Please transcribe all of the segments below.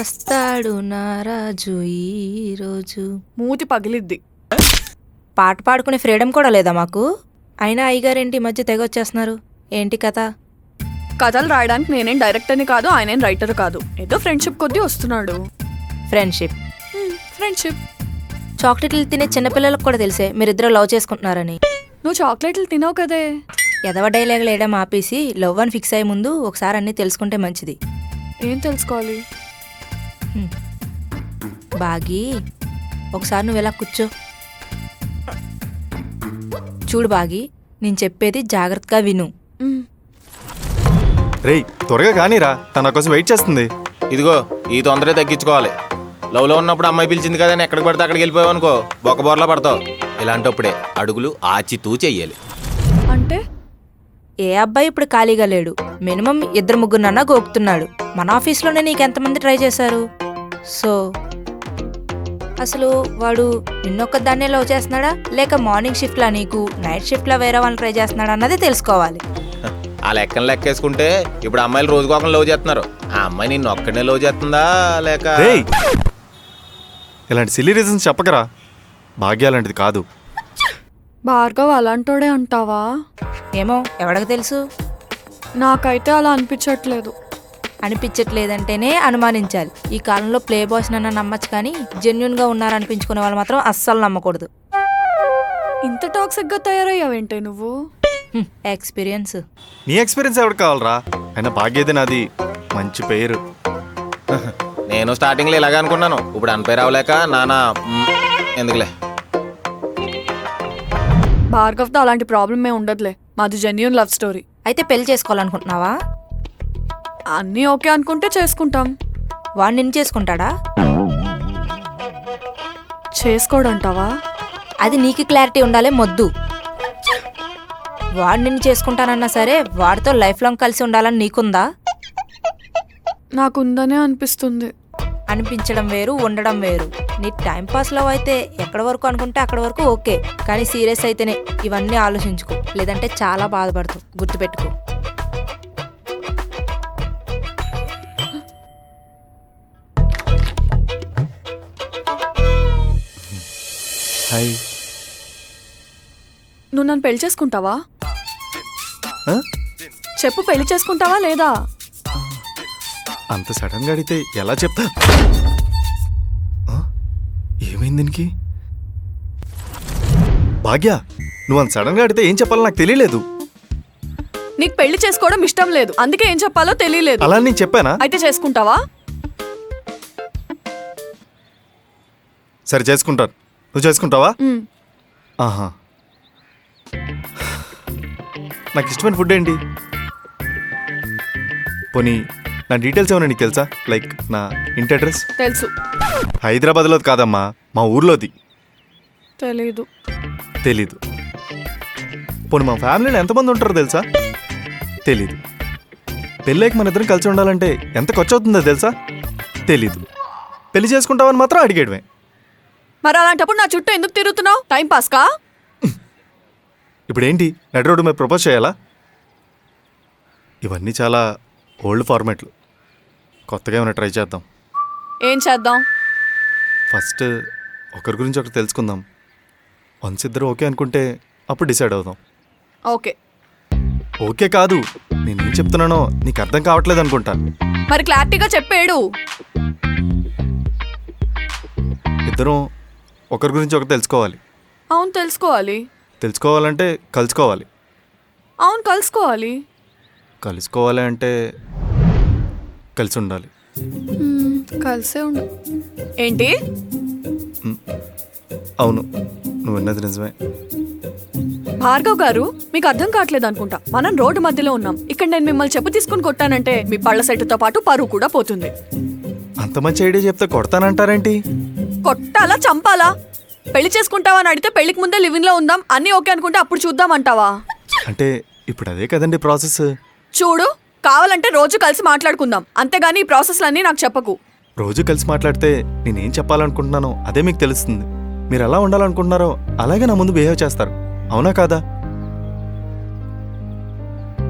వస్తాడు నారాజు ఈ రోజు. మూతి పగిలిద్ది. పాట పాడుకునే ఫ్రీడమ్ కూడా లేదా మాకు? అయినా అయ్యగారేంటి ఈ మధ్య తెగ వచ్చేస్తున్నారు, ఏంటి కథ? కథలు రాయడానికి నేనేం డైరెక్టర్ని కాదు, ఆయనేం రైటర్ కాదు. ఏదో ఫ్రెండ్షిప్ కొద్దీ వస్తున్నాడు. Friendship friendship. చాక్లెట్లు తినే చిన్నపిల్లలకు కూడా తెలిసే మీరిద్దరు లవ్ చేసుకుంటున్నారని. నువ్వు చాక్లెట్లు తినవు కదే. ఎదవ డైలాగులు వేయడం ఆపేసి లవ్ అని ఫిక్స్ అయ్యే ముందు ఒకసారి అన్నీ తెలుసుకుంటే మంచిది. ఏం తెలుసుకోవాలి? బాగి, ఒకసారి నువ్వు ఎలా కూర్చో. చూడు బాగి, నేను చెప్పేది జాగ్రత్తగా విను. రేయ్ త్వరగా కానీరా, తన కోసం వెయిట్ చేస్తుంది. ఇదిగో ఈ తొందరగా తగ్గించుకోవాలి. లవ్లో ఉన్నప్పుడు అమ్మాయి పిలిచింది కదా అని ఎక్కడికి పడితే అక్కడికి వెళ్ళిపోయావు అనుకో, బొక్కబోర్లా పడతావు. ఇలాంటప్పుడే అడుగులు ఆచితూ చెయ్యాలి. అంటే ఏ అబ్బాయి ఇప్పుడు ఖాళీగా లేడు, మినిమం 2-3 గోకుతున్నాడు. మన ఆఫీస్లోనే నీకెంతమంది ట్రై చేశారు? సో అసలు వాడు నిన్నొక్కదాన్నే లవ్ చేస్తున్నాడా, లేక మార్నింగ్ షిఫ్ట్లా నీకు, నైట్ షిఫ్ట్లా వేరే వాళ్ళని ట్రై చేస్తున్నాడా అన్నది తెలుసుకోవాలి. ఆ లెక్కను లెక్కేసుకుంటే ఇప్పుడు అమ్మాయిలు రోజుకోకం లవ్ చేస్తున్నారు. ఆ అమ్మాయి నిన్ను ఒక్కడనే లవ్ చేస్తుందా లేక? రేయ్ ఇలాంటి సిల్లీ రీజన్స్ చెప్పకరా, భాగ్య అలాంటిది కాదు. భార్గవ్ అలాంటోడే అంటావా? ఏమో ఎవడికి తెలుసు. నాకైతే అలా అనిపించట్లేదు. అనిపించట్లేదంటేనే అనుమానించాలి. ఈ కాలంలో ప్లే బాయ్స్ నన్న నమ్మచ్చు, కానీ జెన్యున్గా ఉన్నారనిపించుకునే వాళ్ళు మాత్రం అస్సలు నమ్మకూడదు. ఇంత టాక్సిక్గా తయారయ్యావేంటే నువ్వు? ఎక్స్పీరియన్స్. నీ ఎక్స్పీరియన్స్ ఎవరికి కావాలరా? అయినా భాగ్యదే నాది మంచి పేరు. నేను స్టార్టింగ్లో ఇలాగే అనుకున్నాను, ఇప్పుడు అనిపేరు అవ్వలేక నానా ఎందుకులే. భార్గవ్తో అలాంటి ప్రాబ్లమే ఉండదులే, మాది జెన్యూన్ లవ్ స్టోరీ. అయితే పెళ్లి చేసుకోవాలనుకుంటున్నావా? అన్నీ ఓకే అనుకుంటే చేసుకుంటాం. వాడు నిన్ను చేసుకుంటాడా? చేసుకోడంటావా? అది నీకు క్లారిటీ ఉండాలే మొద్దు. వాడు నిన్ను చేసుకుంటానన్నా సరే, వాడితో లైఫ్ లాంగ్ కలిసి ఉండాలని నీకుందా? నాకుందనే అనిపిస్తుంది. అనిపించడం వేరు, ఉండడం వేరు. నీ టైంపాస్ లవ్ అయితే ఎక్కడి వరకు అనుకుంటే అక్కడి వరకు ఓకే, కానీ సీరియస్ అయితేనే ఇవన్నీ ఆలోచించుకో, లేదంటే చాలా బాధపడతావు. గుర్తుపెట్టుకో. హాయ్. నువ్వు నన్ను పెళ్లి చేసుకుంటావా? ఆ? చెప్పు, పెళ్లి చేసుకుంటావా లేదా? అంత సడన్గా అడిగితే ఎలా చెప్తా? ఆ? ఏమైంది దీనికి? భాగ్య, నువ్వు అంత సడన్గా అడిగితే ఏం చెప్పాలో నాకు తెలియలేదు. నీకు పెళ్లి చేసుకోవడం ఇష్టం లేదు, అందుకే ఏం చెప్పాలో తెలియలేదు. అలా నేను చెప్పానా? అయితే చేసుకుంటావా? సరే చేసుకుంటాను. నువ్వు చేసుకుంటావా? ఆహా. నాకు ఇష్టమైన ఫుడ్ ఏంటి? పోనీ నా డీటెయిల్స్ ఏమైనా నీకు తెలుసా? లైక్ నా ఇంటి అడ్రస్? తెలుసు. హైదరాబాద్లోది కాదమ్మా, మా ఊర్లోది. తెలీదు. తెలీదు. పోనీ మా ఫ్యామిలీలో ఎంతమంది ఉంటారో తెలుసా? తెలీదు. పెళ్ళైకి మన ఇద్దరం కలిసి ఉండాలంటే ఎంత ఖర్చు అవుతుందో తెలుసా? తెలీదు. పెళ్లి చేసుకుంటావని మాత్రం అడిగేయడమే. మరి అలాంటప్పుడు నా చుట్టూ ఎందుకు తిరుగుతున్నావు? టైం పాస్కా? ఇప్పుడు ఏంటి, నడి రోడ్డు మీద ప్రపోజ్ చేయాలా? ఇవన్నీ చాలా ఓల్డ్ ఫార్మాట్లు. కొత్తగా ఏమైనా ట్రై చేద్దాం. ఏం చేద్దాం? ఫస్ట్ ఒకరి గురించి ఒకరు తెలుసుకుందాం. వన్స్ ఇద్దరు ఓకే అనుకుంటే అప్పుడు డిసైడ్ అవుదాం. ఓకే. ఓకే కాదు, నేనేం చెప్తున్నానో నీకు అర్థం కావట్లేదు అనుకుంటా. మరి క్లారిటీగా చెప్పేడు. ఇద్దరం ఒకరి గురించి ఒకరు తెలుసుకోవాలి. అవును, తెలుసుకోవాలి. తెలుసుకోవాలంటే కలుసుకోవాలి. అవును, కలుసుకోవాలి. కలుసుకోవాలి అంటే కలిసి ఉండాలి. కలిసే ఉండు. ఏంటి? అవును, నువ్వు విన్నది నిజమే. భార్గవ్ గారు, మీకు అర్థం కావట్లేదు అనుకుంటా. మనం రోడ్డు మధ్యలో ఉన్నాం. ఇక్కడ నేను మిమ్మల్ని చెప్పు తీసుకుని కొట్టానంటే మీ పళ్ళ సెట్టుతో పాటు పరువు కూడా పోతుంది. అంత మంచి ఐడియా చెప్తే కొడతానంటారేంటి? కొట్టాలా, చంపాలా? పెళ్లి చేసుకుంటావా అని అడిగితే పెళ్లికి ముందే లివింగ్ లో ఉందాం, అన్నీ ఓకే అనుకుంటే అప్పుడు చూద్దామంటావా? అంటే ఇప్పుడు అదే కదండి ప్రాసెస్. చూడు, కావాలంటే రోజు కలిసి మాట్లాడుకుందాం, అంతేగాని ఈ ప్రాసెస్లన్నీ నాకు చెప్పకు. రోజు కలిసి మాట్లాడితే నేనేం చెప్పాలనుకుంటున్నానో అదే మీకు తెలుస్తుంది. మీరు ఎలా ఉండాలనుకుంటున్నారో అలాగే నా ముందు బిహేవ్ చేస్తారు, అవునా కాదా?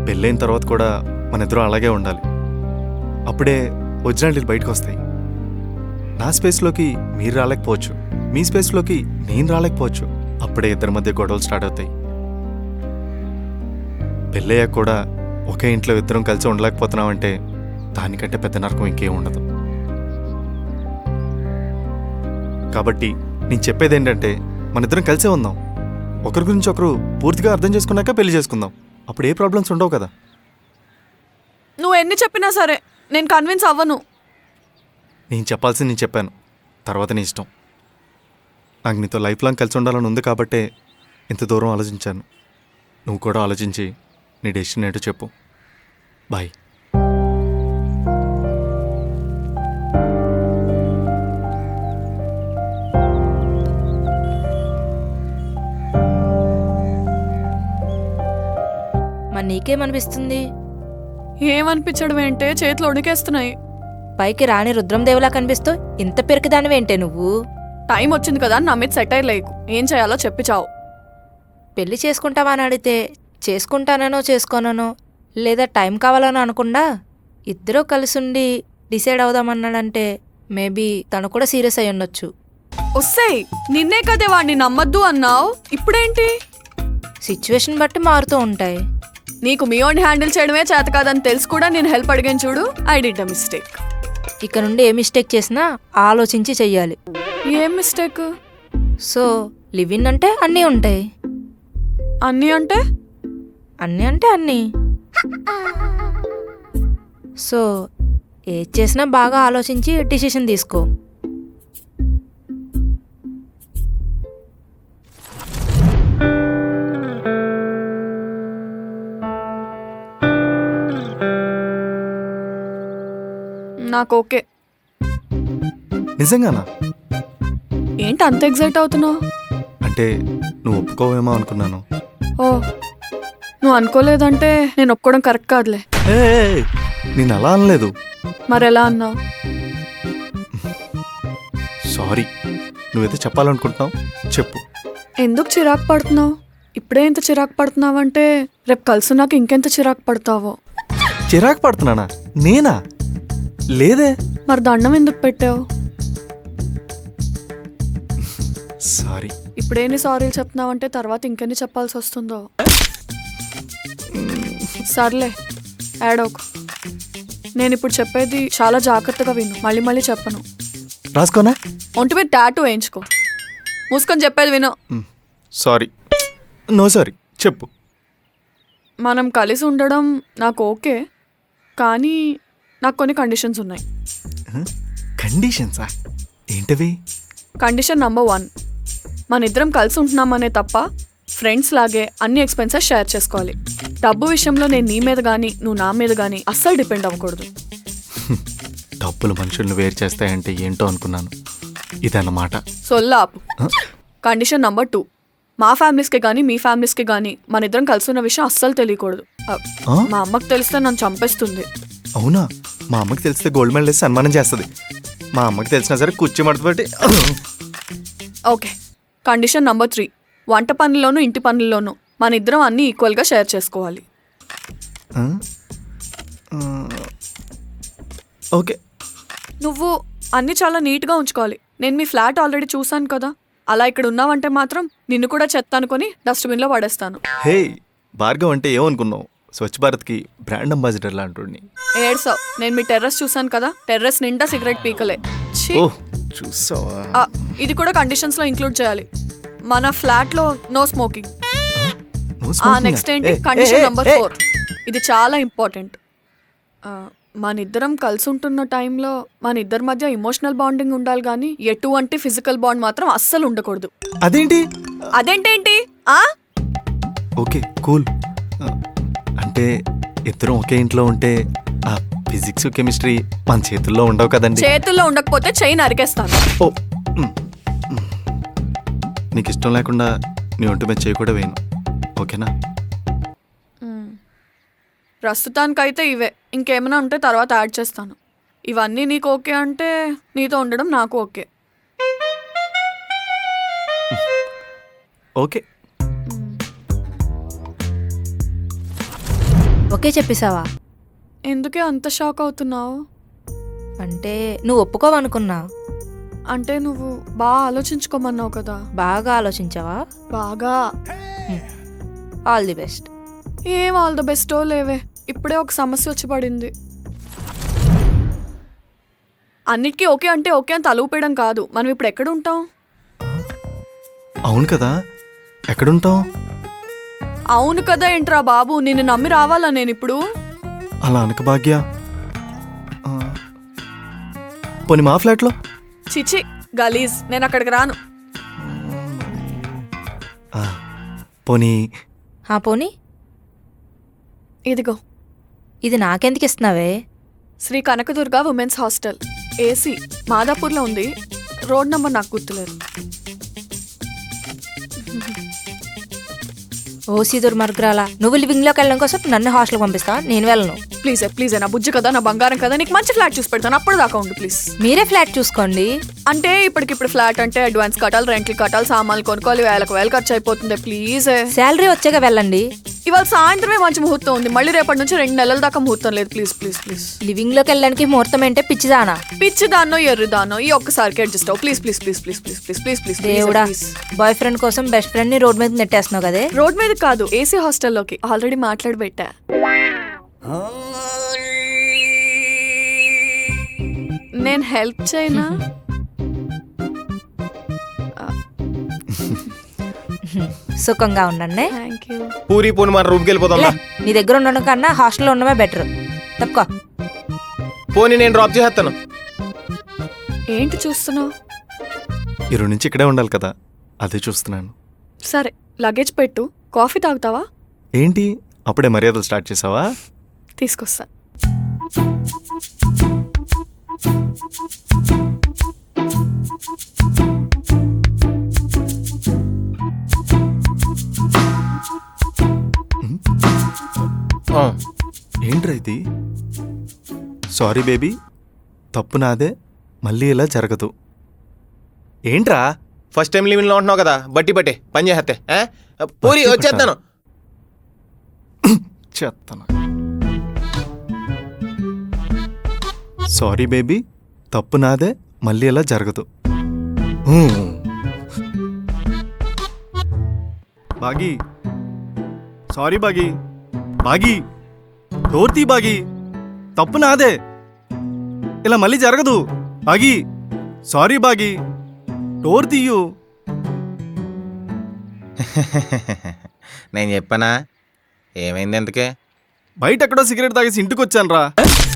పెళ్ళైన తర్వాత కూడా మన ఇద్దరం అలాగే ఉండాలి. అప్పుడే ఒరిజినాలిటీలు బయటకు వస్తాయి. నా స్పేస్లోకి మీరు రాలేకపోవచ్చు, మీ స్పేస్లోకి నేను రాలేకపోవచ్చు. అప్పుడే ఇద్దరి మధ్య గొడవలు స్టార్ట్ అవుతాయి. పెళ్ళయ్యాక కూడా ఒకే ఇంట్లో ఇద్దరం కలిసి ఉండలేకపోతున్నామంటే దానికంటే పెద్ద నరకం ఇంకేం ఉండదు. కాబట్టి నేను చెప్పేది ఏంటంటే మన ఇద్దరం కలిసే ఉందాం. ఒకరి గురించి ఒకరు పూర్తిగా అర్థం చేసుకున్నాక పెళ్లి చేసుకుందాం. అప్పుడు ఏ ప్రాబ్లమ్స్ ఉండవు కదా. నువ్వు ఎన్ని చెప్పినా సరే నేను కన్విన్స్ అవ్వను. నేను చెప్పాల్సింది నేను చెప్పాను, తర్వాత నీ ఇష్టం. నాకు నీతో లైఫ్ లాంగ్ కలిసి ఉండాలని ఉంది కాబట్టే ఇంత దూరం ఆలోచించాను. నువ్వు కూడా ఆలోచించి నీ డెసిషన్ ఏంటో చెప్పు. బాయ్. మరి నీకేమనిపిస్తుంది? ఏమనిపించడం ఏంటే, చేతులు ఉడికేస్తున్నాయి. పైకి రాని రుద్రందేవులా కనిపిస్తూ ఇంత పెరికిదానివేంటే నువ్వు? టైం వచ్చింది కదా అని నా మీద సెట్ అయ్యలేకు. ఏం చేయాలో చెప్పి చావు. పెళ్లి చేసుకుంటావా అని అడిగితే చేసుకుంటానో చేసుకోనో లేదా టైం కావాలనో అనకుండా ఇద్దరూ కలిసుండి డిసైడ్ అవుదామన్నాడంటే మేబీ తను కూడా సీరియస్ అయి ఉండొచ్చు. వస్తాయి, నిన్నే కదే వాడిని నమ్మద్దు అన్నావు, ఇప్పుడేంటి? సిచ్యువేషన్ బట్టి మారుతూ ఉంటాయి. నీకు మీ ఓన్ హ్యాండిల్ చేయడమే చేత కాదని తెలిసి కూడా నేను హెల్ప్ అడిగాను చూడు. I did a mistake. ఇక నుండి ఏ మిస్టేక్ చేసినా ఆలోచించి చెయ్యాలి. ఏం మిస్టేక్? సో లివ్ ఇన్ అంటే అన్నీ ఉంటాయి. అన్నీ అంటే? అన్నీ అంటే అన్నీ. సో ఏది చేసినా బాగా ఆలోచించి డిసిషన్ తీసుకో. నాకు ఓకే. నిజంగానా? ఏంటి అంత ఎగ్జైట్ అవుతున్నావు? అంటే నువ్వు ఒప్పుకోవేమో అనుకున్నాను. ఓ, నువ్వు అనుకోలేదంటే నేను ఒప్పుకోవడం కరెక్ట్ కాదులే. ఏ నేను అలా అనలేదు. మరెలా అన్నావు? సారీ. నువ్వైతే చెప్పాలనుకుంటున్నావు చెప్పు. ఎందుకు చిరాకు పడుతున్నావు? ఇప్పుడే ఎంత చిరాకు పడుతున్నావంటే రేపు కలిసి నాకు ఇంకెంత చిరాకు పడతావో. చిరాకు పడుతున్నానా? నేనా? లేదే. మరి దండం ఎందుకు పెట్టావు? సారీ. ఇప్పుడేని సారీలు చెప్తున్నావంటే తర్వాత ఇంకెన్ని చెప్పాల్సి వస్తుందో. సర్లే, ఏడోకు. నేను ఇప్పుడు చెప్పేది చాలా జాగ్రత్తగా విను, మళ్ళీ మళ్ళీ చెప్పను. రాసుకోనా? ఒంటి మీద టాటూ వేయించుకో. మూసుకొని చెప్పేది విను. సారీ. No sorry. చెప్పు. మనం కలిసి ఉండడం నాకు ఓకే, కానీ నాకు కొన్ని కండిషన్స్ ఉన్నాయి. కండిషన్సా? ఏంటవి? కండిషన్ నంబర్ 1, మన ఇద్దరం కలిసి ఉంటున్నామనే తప్ప ఫ్రెండ్స్ లాగే అన్ని ఎక్స్పెన్సెస్ షేర్ చేసుకోవాలి. డబ్బు విషయంలో నేను నీ మీద కానీ నువ్వు నా మీద కానీ అస్సలు డిపెండ్ అవ్వకూడదు. డబ్బులు మనుషులను వేరు చేస్తాయంటే ఏంటో అనుకున్నాను. ఇదన్నమాట. సొల్లాపు. కండిషన్ నంబర్ 2, మా ఫ్యామిలీస్కి కానీ మీ ఫ్యామిలీస్కి కానీ మన ఇద్దరం కలిసి ఉన్న విషయం అస్సలు తెలియకూడదు. మా అమ్మకి తెలిస్తే నన్ను చంపేస్తుంది. అవునా? మా అమ్మకి తెలిస్తే గోల్డ్ మెడల్ వేసి సన్మానం చేస్తుంది. మా అమ్మకి తెలిసినా సరే కుర్చీ మడతపెట్టి. ఓకే. కండిషన్ నంబర్ 3, వంట పనుల్లోనూ ఇంటి పనుల్లోనూ మన ఇద్దరం అన్నీ ఈక్వల్గా షేర్ చేసుకోవాలి. ఓకే. నువ్వు అన్నీ చాలా నీట్గా ఉంచుకోవాలి. నేను మీ ఫ్లాట్ ఆల్రెడీ చూసాను కదా, అలా ఇక్కడ ఉన్నావంటే మాత్రం నిన్ను కూడా చెత్త అనుకుని డస్ట్బిన్లో పడేస్తాను. హే, భార్గవ్ అంటే ఏమనుకున్నావు? స్వచ్ఛ భారత్కి బ్రాండ్ అంబాసిడర్ లాంటి. ఏడ్సావు. నేను మీ టెర్రస్ చూసాను కదా, టెర్రస్ నిండా సిగరెట్ పీకలే. ఛీ. ఓహ్, చూసావా? ఇది కూడా కండిషన్స్లో ఇంక్లూడ్ చేయాలి. మన ఫ్లాట్లో నో స్మోకింగ్. నెక్స్ట్ ఏంటి? కండిషన్ నంబర్ 4, ఇది చాలా ఇంపార్టెంట్. మన ఇద్దరం కలిసి ఉంటున్న టైంలో మన ఇద్దరి మధ్య ఇమోషనల్ బాండింగ్ ఉండాలి, కానీ ఎటువంటి ఫిజికల్ బాండ్ మాత్రం అస్సలు ఉండకూడదు. అదేంటి? అదేంటేంటి? Okay, cool. అంటే ఇద్దరం ఒకే ఇంట్లో ఉంటే ఆ ఫిజిక్స్ కెమిస్ట్రీ మన చేతుల్లో ఉండవు కదండి. చేతుల్లో ఉండకపోతే చెయ్యి నరికేస్తాను. ఓ, నీకు ఇష్టం లేకుండా నీ ఒంటి మీద చేయి కూడా వేయను. ఓకేనా? ప్రస్తుతానికైతే ఇవే. ఇంకేమైనా ఉంటే తర్వాత యాడ్ చేస్తాను. ఇవన్నీ నీకు ఓకే అంటే నీతో ఉండడం నాకు ఓకే. ఓకే. ఓకే చెప్పేశావా? ఎందుకే అంత షాక్ అవుతున్నావు? అంటే నువ్వు ఒప్పుకోవనుకున్నా. అంటే నువ్వు బాగా ఆలోచించుకోమన్నావు కదా. బాగా ఆలోచించావా? బాగా. All the best. ఏం ఆల్ ద బెస్టో లేవే, ఇప్పుడే ఒక సమస్య వచ్చి పడింది. అన్నిటికీ ఓకే అంటే ఓకే అని తలూపేయడం కాదు. మనం ఇప్పుడు ఎక్కడ ఉంటాం? అవును కదా, ఎక్కడుంటాం? అవును కదా ఏంట్రా బాబు, నిన్ను నమ్మి రావాలా నేను ఇప్పుడు? అలా అనక భాగ్య. పోనీ మా ఫ్లాట్లో? చిచి గలీజ్, నేను అక్కడికి రాను. పోనీ పోనీ ఇదిగో, ఇది నాకెందుకు ఇస్తున్నావే? Sri Kanakadurga women's hostel, AC, మాదాపూర్లో ఉంది. రోడ్ నంబర్ నాకు గుర్తులేదు. ఓసీ దుర్మార్గురాల, నువ్వు లివింగ్లోకి వెళ్ళడం కోసం నన్ను హాస్టల్కి పంపిస్తావా? నేను వెళ్ళను. ప్లీజ్ ప్లీజ్, నా బుజ్జి కదా, నా బంగారం కదా, నీకు మంచి ఫ్లాట్ చూసి పెడతాను, అప్పుడు దాకా ఉండు ప్లీజ్. మీరే ఫ్లాట్ చూసుకోండి. అంటే ఇప్పటికిప్పుడు ఫ్లాట్ అంటే అడ్వాన్స్ కట్టాలి, రెంట్లు కట్టాలి, సామాన్లు కొనుక్కోవాలి, వేలకు ఖర్చు అయిపోతుంది. ప్లీజ్. శాలరీ వచ్చాక వెళ్ళండి. ఇవాళ సాయంత్రమే మంచి ముహూర్తం ఉంది, మళ్ళీ రేపటి నుంచి 2 నెలల దాకా ముహూర్తం లేదు. Please please please. లివింగ్లోకి వెళ్ళడానికి ముహూర్తం ఏంటే పిచ్చిదానా? పిచ్చి దాన్నో ఎర్రి దాన్నో ఈ ఒక్కసారికి అడ్జస్ట్ అవ్వు please please please please please please please please. దేవుడా, బాయ్ ఫ్రెండ్ కోసం బెస్ట్ ఫ్రెండ్ ని రోడ్ మీద నెట్టేస్తున్నావు కదే. రోడ్ మీద కాదు, ఏసీ హాస్టల్లోకి ఆల్రెడీ మాట్లాడి పెట్టా. నేను హెల్ప్ చేయనా? సుఖంగా ఉండండి. Thank you. పూరి పోని మన రూమ్కి వెళ్ళిపోదాం. నీ దగ్గర ఉండడం కన్నా హాస్టల్లో ఉండడమే బెటర్. తప్పుకో. పోనీ నేను డ్రాప్ చేసేస్తాను. ఏంటి చూస్తున్నావు? ఇరు నుంచి ఇక్కడే ఉండాలి కదా, అదే చూస్తున్నాను. సరే, లగేజ్ పెట్టు. కాఫీ తాగుతావా? ఏంటి అప్పుడే మర్యాదలు స్టార్ట్ చేసావా? తీసుకొస్తా. ఏంట్రా ఇది? సారీ బేబీ, తప్పు నాదే, మళ్ళీ ఇలా జరగదు. ఏంట్రా? ఫస్ట్ టైం లివింగ్లో ఉంటున్నావు కదా, బట్టి బట్టే పని చేస్తే పూరి వచ్చేస్తాను. చేస్తాను. సారీ బేబీ, తప్పు నాదే, మళ్ళీ ఇలా జరగదు. బాగి, సారీ బాగి. బాగి, డోర్ తీ బాగి, తప్పు నాదే, ఇలా మళ్ళీ జరగదు. బాగి, సారీ బాగి, డోర్ తీయు. నేను చెప్పానా? ఏమైంది ఎంతకే? బయట ఎక్కడో సిగరెట్ తాగేసి ఇంటికి వచ్చాను రా.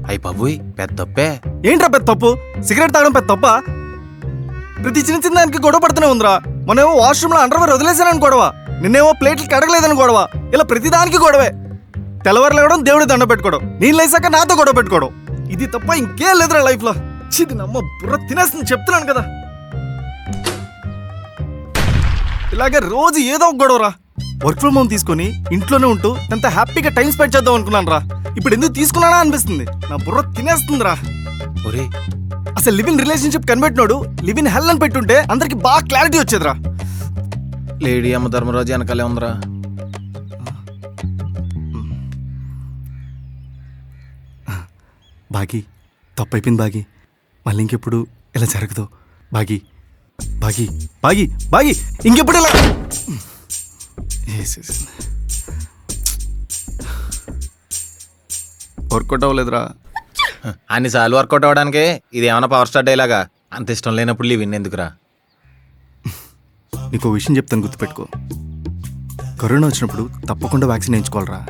అయ్యి బాబోయ్, పెద్ద తప్పే. ఏంట్రా పెద్ద తప్పు? సిగరెట్ తాగడం పెద్ద తప్ప? ప్రతి చిన్న చిన్న దానికి గొడవ పడుతూనే ఉందిరా. మొన్నేమో వాష్రూమ్లో అండర్వేర్ వదిలేసానని గొడవ, నిన్నేమో ప్లేట్లు కడగలేదని గొడవ, ఇలా ప్రతిదానికి గొడవే. తెల్లవారు లేవడం, దేవుడి దండ పెట్టుకోవడం, నేను లేసాక నాతో గొడవ పెట్టుకోవడం, ఇది తప్ప ఇంకేం లేదురా లైఫ్లో. చిది నమ్మ బుర్ర తినేస్తుంది, చెప్తున్నాను కదా. ఇలాగే రోజు ఏదో ఒక గొడవరా. వర్క్ ఫ్రమ్ హోమ్ తీసుకొని ఇంట్లోనే ఉంటూ ఎంత హ్యాపీగా టైం స్పెండ్ చేద్దాం అనుకున్నాను రా. ఇప్పుడు ఎందుకు తీసుకున్నానా అనిపిస్తుంది. నా బుర్ర తినేస్తుందిరా. అసలు లివ్ ఇన్ రిలేషన్షిప్ కనిపెట్టినోడు లివ్ ఇన్ హెల్ అని పెట్టుంటే అందరికి బాగా క్లారిటీ వచ్చేదిరా. లేడీ అమ్మ ధర్మరాజు వెనకాలే ఉందిరా. బాగి, తప్పైపోయింది బాగి, మళ్ళీ ఇంకెప్పుడు ఇలా జరగదు. బాగి బాగి బాగి బాగి, ఇంకెప్పుడు ఇలా. వర్కౌట్ అవ్వలేదురా. అన్నిసార్లు వర్కౌట్ అవ్వడానికి ఇది ఏమైనా పవర్ స్టార్ డైలాగా? అంత ఇష్టం లేనప్పుడు లివ్ ఇన్ ఎందుకురా? నీకు విషయం చెప్తాను, గుర్తుపెట్టుకో. కరోనా వచ్చినప్పుడు తప్పకుండా వ్యాక్సిన్ వేయించుకోవాలరా.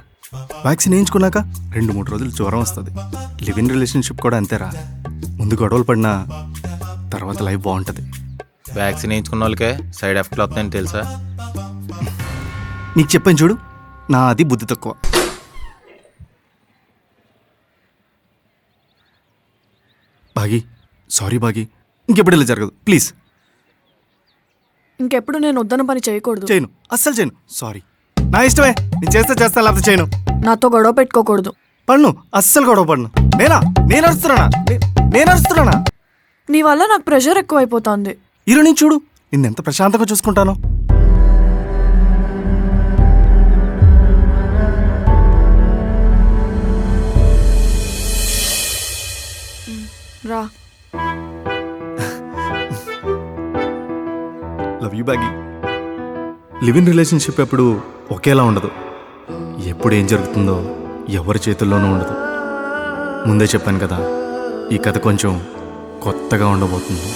వ్యాక్సిన్ వేయించుకున్నాక 2-3 రోజులు జ్వరం వస్తుంది. లివ్ ఇన్ రిలేషన్షిప్ కూడా అంతేరా. ముందు గొడవలు పడినా తర్వాత లైఫ్ బాగుంటుంది. వ్యాక్సిన్ వేయించుకున్న వాళ్ళకే సైడ్ ఎఫెక్ట్లు వస్తాయని తెలుసా? నీకు చెప్పాను చూడు, నా అది బుద్ధి తక్కువ. బాగి, సారీ బాగి, ఇంకెప్పుడు ఇలా జరగదు ప్లీజ్. ఇంకెప్పుడు నేను వద్దన్న పని చేయకూడదు. చేయను, అస్సలు చేయను. సారీ, నా ఇష్టమే. నేను చేస్తాను, లేకపోతే చేయను. నాతో గొడవ పెట్టుకోకూడదు. పన్ను, అస్సలు గొడవ పడను. నేను అరుస్తున్నానా? నీ వల్ల నాకు ప్రెషర్ ఎక్కువైపోతుంది. ఈరోజు నేను చూడు, నిన్నెంత ప్రశాంతంగా చూసుకుంటాను. రా. Love you baggy. Live in relationship ఎప్పుడు ఒకేలా ఉండదు. ఎప్పుడు ఏం జరుగుతుందో ఎవరి చేతుల్లోనూ ఉండదు. ముందే చెప్పాను కదా, ఈ కథ కొంచెం కొత్తగా ఉండబోతుంది.